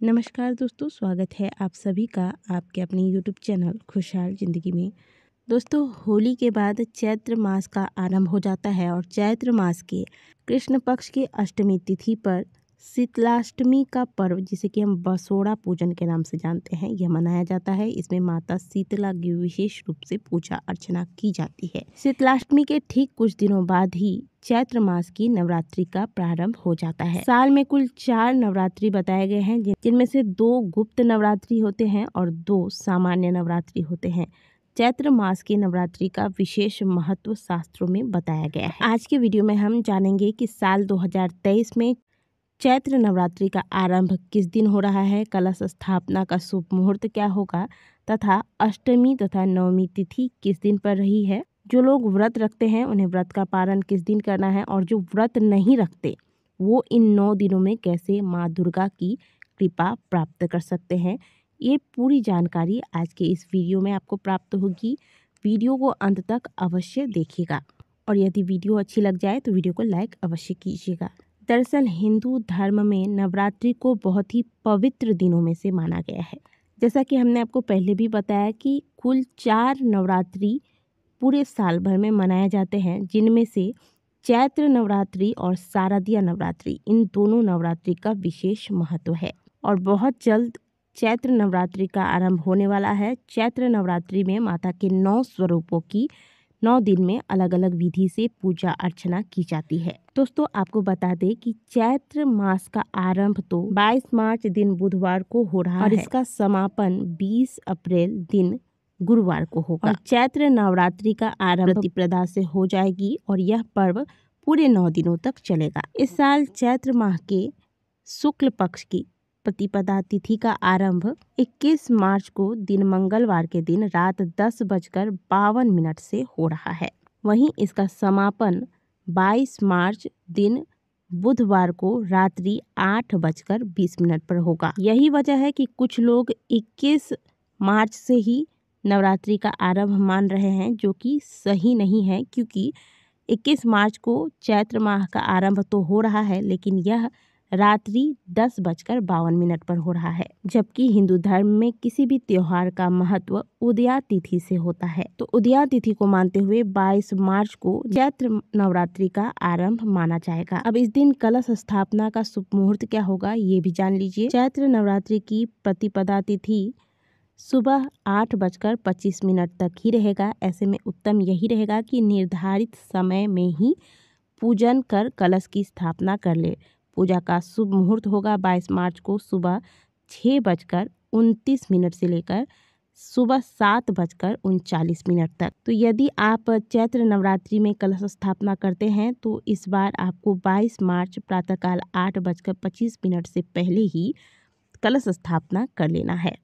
नमस्कार दोस्तों, स्वागत है आप सभी का आपके अपने यूट्यूब चैनल खुशहाल ज़िंदगी में। दोस्तों, होली के बाद चैत्र मास का आरंभ हो जाता है और चैत्र मास के कृष्ण पक्ष की अष्टमी तिथि पर शीतलाष्टमी का पर्व, जिसे कि हम बसोड़ा पूजन के नाम से जानते हैं, यह मनाया जाता है। इसमें माता शीतला की विशेष रूप से पूजा अर्चना की जाती है। शीतलाष्टमी के ठीक कुछ दिनों बाद ही चैत्र मास की नवरात्रि का प्रारंभ हो जाता है। साल में कुल 4 नवरात्रि बताए गए हैं, जिनमें से 2 गुप्त नवरात्रि होते हैं और 2 सामान्य नवरात्रि होते हैं। चैत्र मास की नवरात्रि का विशेष महत्व शास्त्रों में बताया गया है। आज के वीडियो में हम जानेंगे कि साल 2023 में चैत्र नवरात्रि का आरंभ किस दिन हो रहा है, कलश स्थापना का शुभ मुहूर्त क्या होगा तथा अष्टमी तथा नवमी तिथि किस दिन पर रही है। जो लोग व्रत रखते हैं उन्हें व्रत का पालन किस दिन करना है और जो व्रत नहीं रखते वो इन 9 दिनों में कैसे माँ दुर्गा की कृपा प्राप्त कर सकते हैं, ये पूरी जानकारी आज के इस वीडियो में आपको प्राप्त होगी। वीडियो को अंत तक अवश्य देखिएगा और यदि वीडियो अच्छी लग जाए तो वीडियो को लाइक अवश्य कीजिएगा। दरअसल हिंदू धर्म में नवरात्रि को बहुत ही पवित्र दिनों में से माना गया है। जैसा कि हमने आपको पहले भी बताया कि कुल 4 नवरात्रि पूरे साल भर में मनाए जाते हैं, जिनमें से चैत्र नवरात्रि और शारदीय नवरात्रि, इन दोनों नवरात्रि का विशेष महत्व है और बहुत जल्द चैत्र नवरात्रि का आरंभ होने वाला है। चैत्र नवरात्रि में माता के 9 स्वरूपों की 9 दिन में अलग अलग विधि से पूजा अर्चना की जाती है। दोस्तों, आपको बता दें कि चैत्र मास का आरंभ तो 22 मार्च दिन बुधवार को हो रहा है और इसका समापन 20 अप्रैल दिन गुरुवार को होगा। और चैत्र नवरात्रि का आरंभ प्रतिपदा से हो जाएगी और यह पर्व पूरे 9 दिनों तक चलेगा। इस साल चैत्र माह के शुक्ल पक्ष की प्रतिपदा तिथि का आरंभ 21 मार्च को दिन मंगलवार के दिन रात 10:52 से हो रहा है। वहीं इसका समापन 22 मार्च दिन बुधवार को रात्रि 8:20 पर होगा। यही वजह है कि कुछ लोग 21 मार्च से ही नवरात्रि का आरंभ मान रहे हैं, जो कि सही नहीं है, क्योंकि 21 मार्च को चैत्र माह का आरंभ तो हो रहा है, लेकिन यह रात्रि 10:52 पर हो रहा है। जबकि हिंदू धर्म में किसी भी त्योहार का महत्व उदया तिथि से होता है, तो उदया तिथि को मानते हुए 22 मार्च को चैत्र नवरात्रि का आरंभ माना जाएगा। अब इस दिन कलश स्थापना का शुभ मुहूर्त क्या होगा, ये भी जान लीजिए। चैत्र नवरात्रि की प्रतिपदा तिथि सुबह 8:25 तक ही रहेगा। ऐसे में उत्तम यही रहेगा कि निर्धारित समय में ही पूजन कर कलश की स्थापना कर ले। पूजा का शुभ मुहूर्त होगा 22 मार्च को सुबह 6:29 से लेकर सुबह 7:39 तक। तो यदि आप चैत्र नवरात्रि में कलश स्थापना करते हैं तो इस बार आपको 22 मार्च प्रातःकाल 8:25 से पहले ही कलश स्थापना कर लेना है।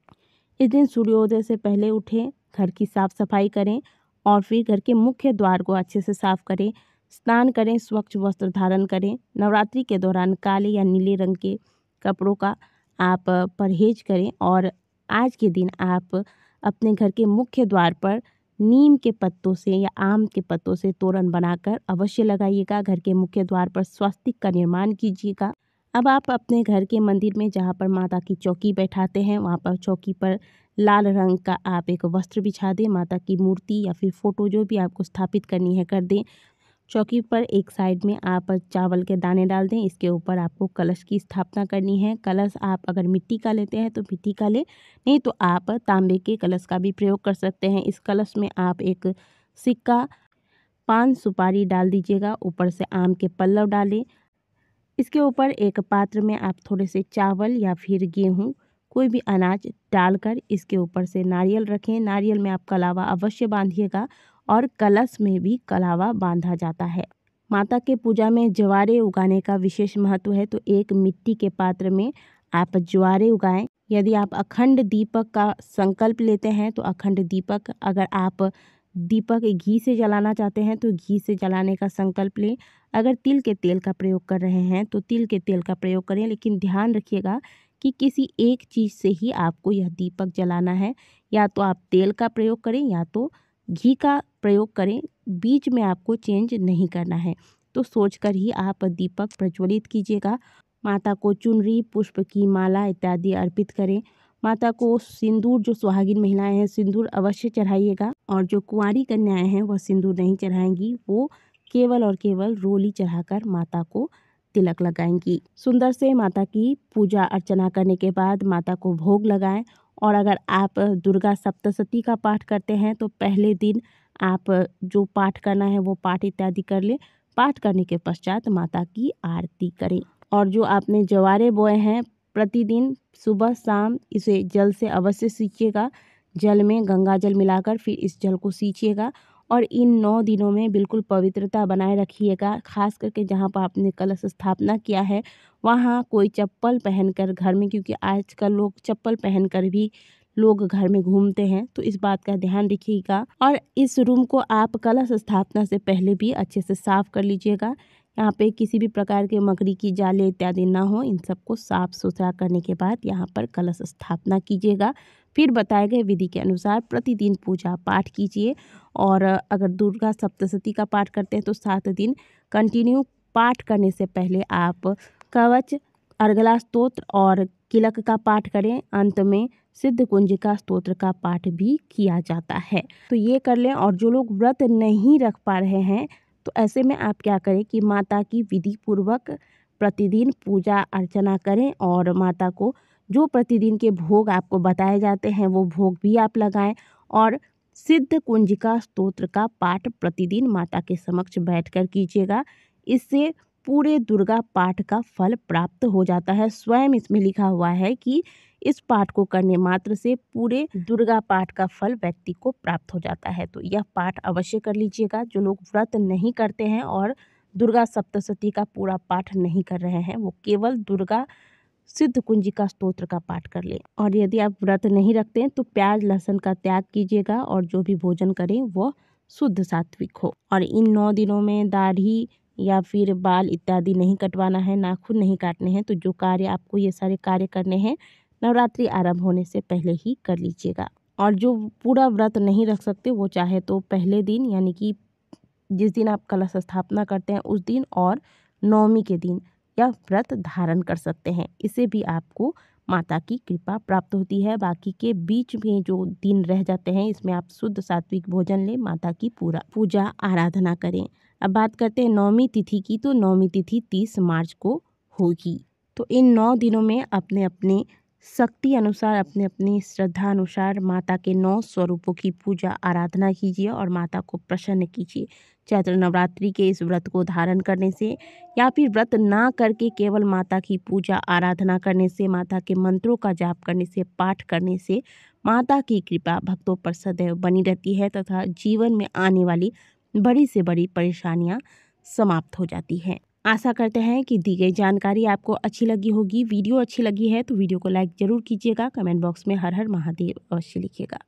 इस दिन सूर्योदय से पहले उठें, घर की साफ सफाई करें और फिर घर के मुख्य द्वार को अच्छे से साफ करें, स्नान करें, स्वच्छ वस्त्र धारण करें। नवरात्रि के दौरान काले या नीले रंग के कपड़ों का आप परहेज करें और आज के दिन आप अपने घर के मुख्य द्वार पर नीम के पत्तों से या आम के पत्तों से तोरण बनाकर अवश्य लगाइएगा। घर के मुख्य द्वार पर स्वस्तिक का निर्माण कीजिएगा। अब आप अपने घर के मंदिर में जहाँ पर माता की चौकी बैठाते हैं, वहाँ पर चौकी पर लाल रंग का आप एक वस्त्र बिछा दें। माता की मूर्ति या फिर फोटो जो भी आपको स्थापित करनी है कर दें। चौकी पर एक साइड में आप चावल के दाने डाल दें। इसके ऊपर आपको कलश की स्थापना करनी है। कलश आप अगर मिट्टी का लेते हैं तो मिट्टी का लें, नहीं तो आप तांबे के कलश का भी प्रयोग कर सकते हैं। इस कलश में आप एक सिक्का, पान सुपारी डाल दीजिएगा। ऊपर से आम के पल्लव डालें। इसके ऊपर एक पात्र में आप थोड़े से चावल या फिर गेहूँ, कोई भी अनाज डालकर इसके ऊपर से नारियल रखें। नारियल में आप कलावा अवश्य बांधिएगा और कलश में भी कलावा बांधा जाता है। माता के पूजा में ज्वारे उगाने का विशेष महत्व है, तो एक मिट्टी के पात्र में आप ज्वारे उगाएं। यदि आप अखंड दीपक का संकल्प लेते हैं तो अखंड दीपक, अगर आप दीपक घी से जलाना चाहते हैं तो घी से जलाने का संकल्प लें। अगर तिल के तेल का प्रयोग कर रहे हैं तो तिल के तेल का प्रयोग करें, लेकिन ध्यान रखिएगा कि किसी एक चीज़ से ही आपको यह दीपक जलाना है। या तो आप तेल का प्रयोग करें या तो घी का प्रयोग करें, बीच में आपको चेंज नहीं करना है। तो सोचकर ही आप दीपक प्रज्वलित कीजिएगा माता को चुनरी, पुष्प की माला इत्यादि अर्पित करें। माता को सिंदूर, जो सुहागिन महिलाएं हैं सिंदूर अवश्य चढ़ाइएगा, और जो कुंवारी कन्याएं हैं वह सिंदूर नहीं चढ़ाएंगी, वो केवल और केवल रोली चढ़ाकर माता को तिलक लगाएंगी। सुंदर से माता की पूजा अर्चना करने के बाद माता को भोग लगाएं। और अगर आप दुर्गा सप्तशती का पाठ करते हैं तो पहले दिन आप जो पाठ करना है वो पाठ इत्यादि कर लें। पाठ करने के पश्चात माता की आरती करें। और जो आपने जवारे बोए हैं प्रतिदिन सुबह शाम इसे जल से अवश्य सींचिएगा। जल में गंगा जल मिलाकर फिर इस जल को सींचिएगा। और इन 9 दिनों में बिल्कुल पवित्रता बनाए रखिएगा। खास करके जहाँ पर आपने कलश स्थापना किया है वहाँ कोई चप्पल पहनकर घर में, क्योंकि आजकल लोग चप्पल पहनकर भी लोग घर में घूमते हैं, तो इस बात का ध्यान रखिएगा। और इस रूम को आप कलश स्थापना से पहले भी अच्छे से साफ कर लीजिएगा। यहाँ पे किसी भी प्रकार के मकड़ी की जाले इत्यादि ना हो। इन सबको साफ सुथरा करने के बाद यहाँ पर कलश स्थापना कीजिएगा। फिर बताए गए विधि के अनुसार प्रतिदिन पूजा पाठ कीजिए। और अगर दुर्गा सप्तशती का पाठ करते हैं तो 7 दिन कंटिन्यू पाठ करने से पहले आप कवच, अर्गला स्तोत्र और किलक का पाठ करें। अंत में सिद्ध कुंजिका स्तोत्र का पाठ भी किया जाता है। तो ये कर लें। और जो लोग व्रत नहीं रख पा रहे हैं तो ऐसे में आप क्या करें कि माता की विधि पूर्वक प्रतिदिन पूजा अर्चना करें। और माता को जो प्रतिदिन के भोग आपको बताए जाते हैं वो भोग भी आप लगाएं। और सिद्ध कुंजिका स्तोत्र का पाठ प्रतिदिन माता के समक्ष बैठकर कीजिएगा। इससे पूरे दुर्गा पाठ का फल प्राप्त हो जाता है। स्वयं इसमें लिखा हुआ है कि इस पाठ को करने मात्र से पूरे दुर्गा पाठ का फल व्यक्ति को प्राप्त हो जाता है। तो यह पाठ अवश्य कर लीजिएगा। जो लोग व्रत नहीं करते हैं और दुर्गा सप्तशती का पूरा पाठ नहीं कर रहे हैं वो केवल दुर्गा सिद्ध कुंजिका स्तोत्र का पाठ कर ले। और यदि आप व्रत नहीं रखते हैं तो प्याज लहसुन का त्याग कीजिएगा और जो भी भोजन करें वह शुद्ध सात्विक हो। और इन 9 दिनों में दाढ़ी या फिर बाल इत्यादि नहीं कटवाना है, नाखून नहीं काटने हैं। तो जो कार्य आपको ये सारे कार्य करने हैं नवरात्रि आरंभ होने से पहले ही कर लीजिएगा। और जो पूरा व्रत नहीं रख सकते वो चाहे तो पहले दिन यानी कि जिस दिन आप कलश स्थापना करते हैं उस दिन और नवमी के दिन यह व्रत धारण कर सकते हैं। इससे भी आपको माता की कृपा प्राप्त होती है। बाकी के बीच में जो दिन रह जाते हैं इसमें आप शुद्ध सात्विक भोजन लें, माता की पूरा पूजा आराधना करें। अब बात करते हैं नवमी तिथि की। तो नवमी तिथि 30 मार्च को होगी। तो इन 9 दिनों में अपने अपने शक्ति अनुसार, अपने अपनी श्रद्धा अनुसार माता के 9 स्वरूपों की पूजा आराधना कीजिए और माता को प्रसन्न कीजिए। चैत्र नवरात्रि के इस व्रत को धारण करने से या फिर व्रत ना करके केवल माता की पूजा आराधना करने से, माता के मंत्रों का जाप करने से, पाठ करने से माता की कृपा भक्तों पर सदैव बनी रहती है तथा जीवन में आने वाली बड़ी से बड़ी परेशानियां समाप्त हो जाती हैं। आशा करते हैं कि दी गई जानकारी आपको अच्छी लगी होगी। वीडियो अच्छी लगी है तो वीडियो को लाइक ज़रूर कीजिएगा। कमेंट बॉक्स में हर हर महादेव अवश्य लिखिएगा।